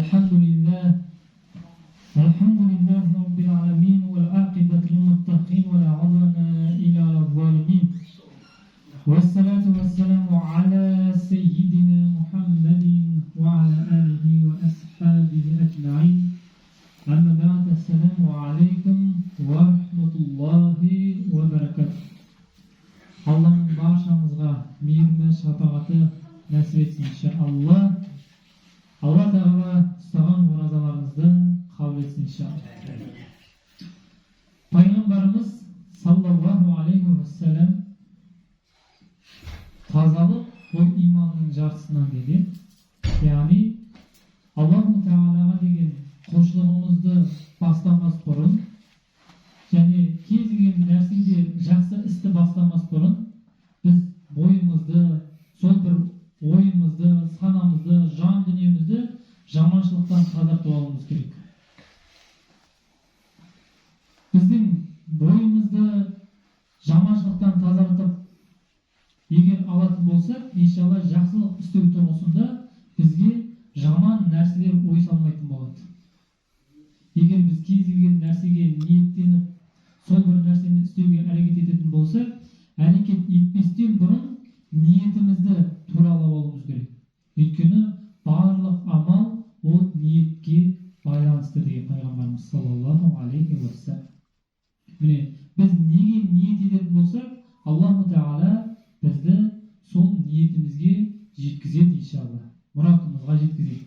الحمد لله رب العالمين والعاقبة للمتقين ولا عدوان إلا على الظالمين والصلاة والسلام على سيدنا محمد وعلى آله وأصحابه أجمعين أما بعد السلام عليكم ورحمة الله وبركاته. Allah'ın barşamızga meyirli şafaqati nasip etsin inşallah. Allah Teala ustagan orazalarımızdan kabul etsin inşallah. Peygamberimiz sallallahu aleyhi ve sellem tazalık o imanın jartısından dedi. Yani Allah-u Teala'ga degen koşulumuzdu başlamaz burun, yani kez kelgen nersede жақсы isти başlamaz burun, biz boyumuzdu, sol bir oyumuzdu, sanamızdı, жан dünyamızdı жаманшылықтан тазартып алуымыз керек. Біздің бойымызды жаманшылықтан тазартып егер алатын болсақ, иншалла жақсылық істеу тұрғысында бізге жаман нәрселер ой салмайтын болады. Егер біз кез келген нәрсеге ниеттеніп, сол бір нәрсені істеуге әрекет ететін болсақ, әрекет етпестен бұрын ниетімізді туралап алуымыз керек. Өйткені барлық амал ол ниетке байланысты деген пайғамбарымыз саллаллаху алейхи ва саллям. Міне, біз неге ниет ететін болсақ, Аллаху Теала бізді сол ниетімізге жеткізеді иншалла. Мұратымызға жеткізеді.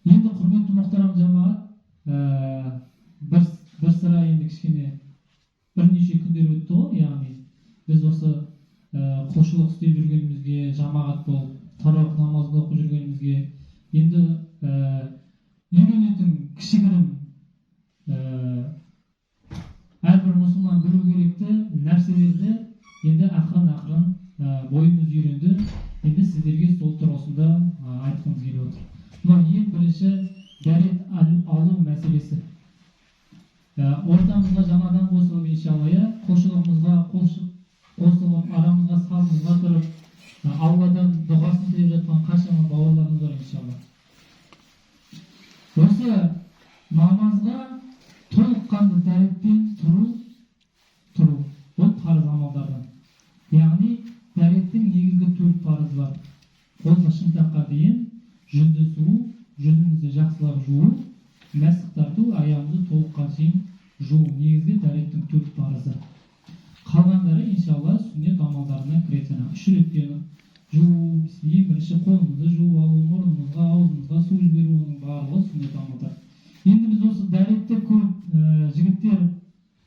Енді құрметті мұхтарам жамағат, бір sıra енді кішкене бірнеше күндер өтті ғой, яғни біз осы құлшылық істеп жүргенімізге, жамағат болып, тараух намазын оқып жүргенімізге енді үйренетін кішігірім әрбір мұсылман білу керекті нәрселерді енді ақырын бойымыз үйренді. Енді сіздерге сол тұрғысында айтқымыз келіп отыр. Мына ең бірінші дәрет алу мәселесі. Ортамызға жаңадан қосылып иншалла, құлшылығымызға қосылып, арамызға салымызға тұрып, Алладан дұғасын тілеп жатқан қаншама бауырларымыз бар иншалла. Осы намазға толыққанды дәретпен тұру, бұл парыз амалдардан. Яғни дәреттің негізгі 4 парызы бар. Қолға шынтаққа дейін жүзді су, жүзімізді жақсылап жуу, мәсіх тарту, аяғымызды толыққа шейін жуу, негізгі дәреттің 4 парызы. Қалғандары иншалла сүннет амалдарына кіреді. 3 реттен жуу, ең бірінші қолымызды жуу алу, мұрнымызға, аузымызға су жіберу, оның барлығы сүннет амалдар. Енді біз осы дәретті көп жігіттер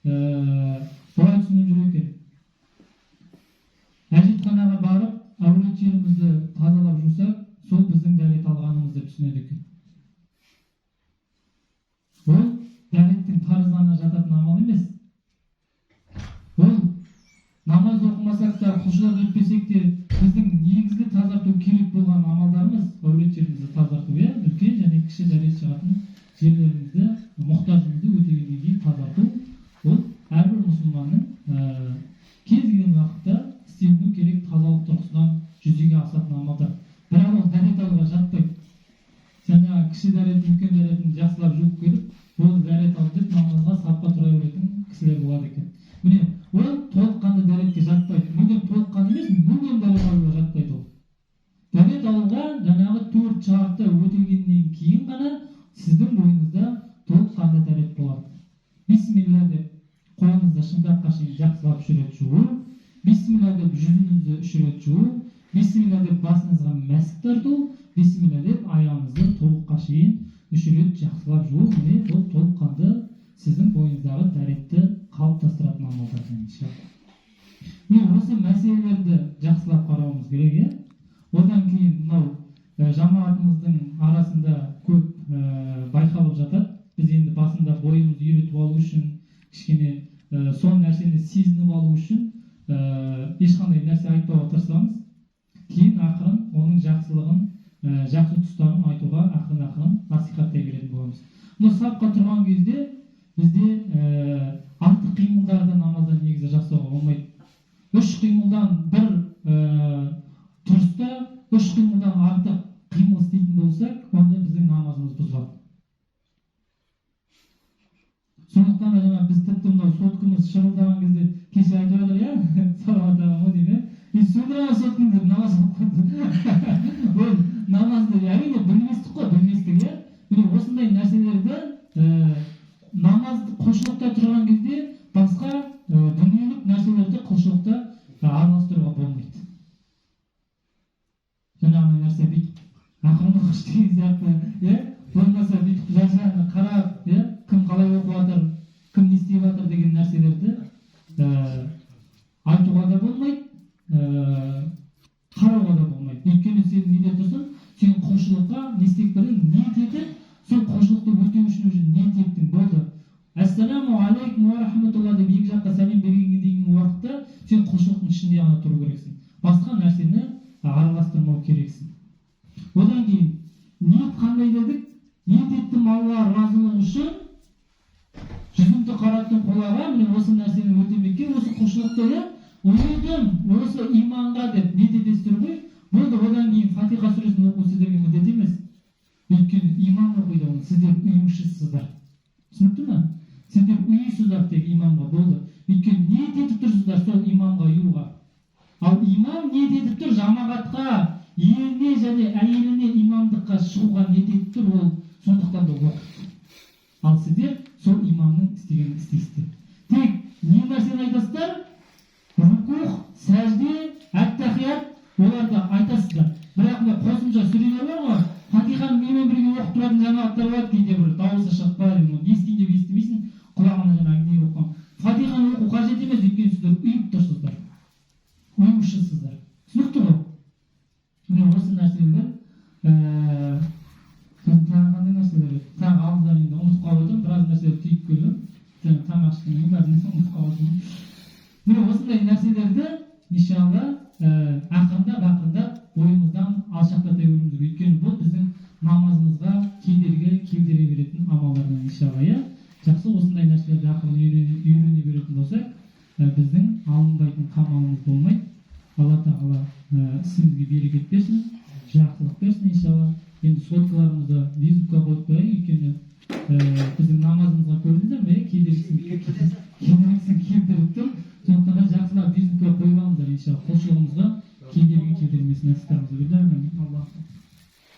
былай түсініп жүр екен. Әжетханаға барып, әулет жерімізді тазалап жусақ, сол біздің дәрет алғанымызды түсінеді екен. Ол дәреттің парызына жататын амал емес. Ол намаз оқымасақ та, құлшылық етпесек те, біздің негізгі тазарту керек болған амалдарымыз әулет жерімізді тазарту, үлкен және кіші дәрет шығатын жерлерімізді, мұқтажымызды өтегеннен кейін тазарту. Ол әрбір мұсылманның кез келген уақытта істеуі керек тазалық тұрғысынан жүзеге асатын амалдар. Бірақ ол дәрет алуға жатпайды. Жаңа кіші дәрет, үлкен дәретін жақсылап жуып келіп, ол дәрет алып деп намазға сапқа тұра беретін кісілер болады екен. Міне, ол толыққанды дәретке жатпайды. Мүлдем толыққанды емес, мүлдем дәрет алуға жатпайды ол. Дәрет алуға жаңағы 4 шарты өтелгеннен кейін ғана сіздің бойыңызда толыққанды дәрет болады. Бисмилла деп қолыңызды шынтаққа шейін жақсылап 3 рет жуу, бисмилла деп жүзіңізді 3 рет жуу, бисмилла деп басыңызға мәсік тарту, бисмилла деп аяғыңызды толыққа шейін 3 рет жақсылап жуу. Міне, бұл толыққанды сіздің бойыңыздағы дәретті қалыптастыратын амалдардан иншалла. Міне, осы мәселелерді жақсылап қарауымыз керек. Одан кейін мынау жамағатымыздың арасында көп байқалып жатады. Біз енді басында бойымызды үйретіп алу үшін, кішкене сол нәрсені сезініп алу үшін ешқандай нәрсе айтпауға тырысамыз. Кейін ақырын оның жақсылығын, жақсы тұстарын айтуға ақырын насихаттай беретін боламыз. Мұны сапқа тұрған кезде бізде артық қимылдарды намаздан негізі жасауға болмайды. 3 қимылдан бір тұрыста 3 қимылдан артық қимыл істейтін болсак, онда биздин намазыбыз бузулат. Сондықтан да жаңа біз тіпті мынау соткамыз шырылдаған кезде кеше айтып жатыр, иә, салауат ағам дейді, сөндіріп соткың деп намаз оқыды. Ол намазды әрине білместік қой, білместік, иә. Міне осындай нәрселерді намазды құлшылықта тұрған кезде басқа дүниелік нәрселерді құлшылықта араластыруға болмайды. Жаңағы нәрсе бүйтіп ақырында құш деген сияқты, иә, болмаса бүйтіп жан-жағына қарап, иә, кім қалай оқып жатыр, кім не істеп жатыр деген нәрселерді айтуға да болмайды, қарауға да болмайды. Өйткені сен неде тұрсың, сен құлшылыққа не істеп бердің, ниет етіп, сол құлшылықты өтеу үшін уже ниет еттің, болды. Ассаламу алейкум ва рахматулла деп екі жаққа сәлем бергенге дейінгі уақытта сен құлшылықтың ішінде ғана тұру керексің. Басқа нәрсені араластырмау керексің. Одан кейін ниет қандай дедік? Ниет еттім Алла разылығы үшін, жүзімді қараттым қолаға, міне осы нәрсені өтемекке, осы құлшылықты ұйыдым, осы иманға деп ниет етесіздер ғой. Болды, одан кейін Фатиха сүресін оқу сіздерге міндет емес. Өйткені иман оқиды оны, сіздер ұйымшысыздар. Түсінікті ме? Сіздер ұйысыздар тек иманға, болды. Өйткені ниет етіп тұрсыздар сол иманға ұйуға. Ал имам ниет етіп тұр жамағатқа, еліне және әйеліне имамдыққа шығуға ниет етіп тұр, ол сондықтан да уақыт. Ал сіздер сол имамның істегенін істейсіздер. Тек не нәрсені айтасыздар? Рукух, сәжде, әт-тахият, оларды айтасыздар. Бірақ мына қосымша сүрелер бар ғой, Фатиханы менімен бірге оқып тұратын жамағаттар бар, кейде бір дауысы шықпайды, естиін деп естімейсің, құлағына жаңағы не оқыған. Фатиханы оқу қажет емес, өйткені сіздер ұйып тұрсыздар. Ұйымшысыздар. Түсінікті ғой? Міне осы нәрселер, тағы қандай нәрселер? Тағы алдыдан енді ұмытып қалып отырмын, біраз нәрселер түйіп келдім. Тамақ ішкеннен бәрін ұмытып қалып отырмын. Міне осындай нәрселерді, иншалла, ақырындап бойымыздан алшақтата беруіміз керек. Өйткені бұл біздің намазымызға келдіре беретін амалдардан, иншалла, иә. Жақсы, осындай нәрселерді ақырын үйрене беретін болсақ, біздің алынбайтын қамалымыз болмайды. Алла тағала ісімізге берекет берсін, жақсылық берсін, иншалла. Енді соткаларымызды визитқа қойып қояйық, өйткені біздің намазымызға көрдіңіздер ме?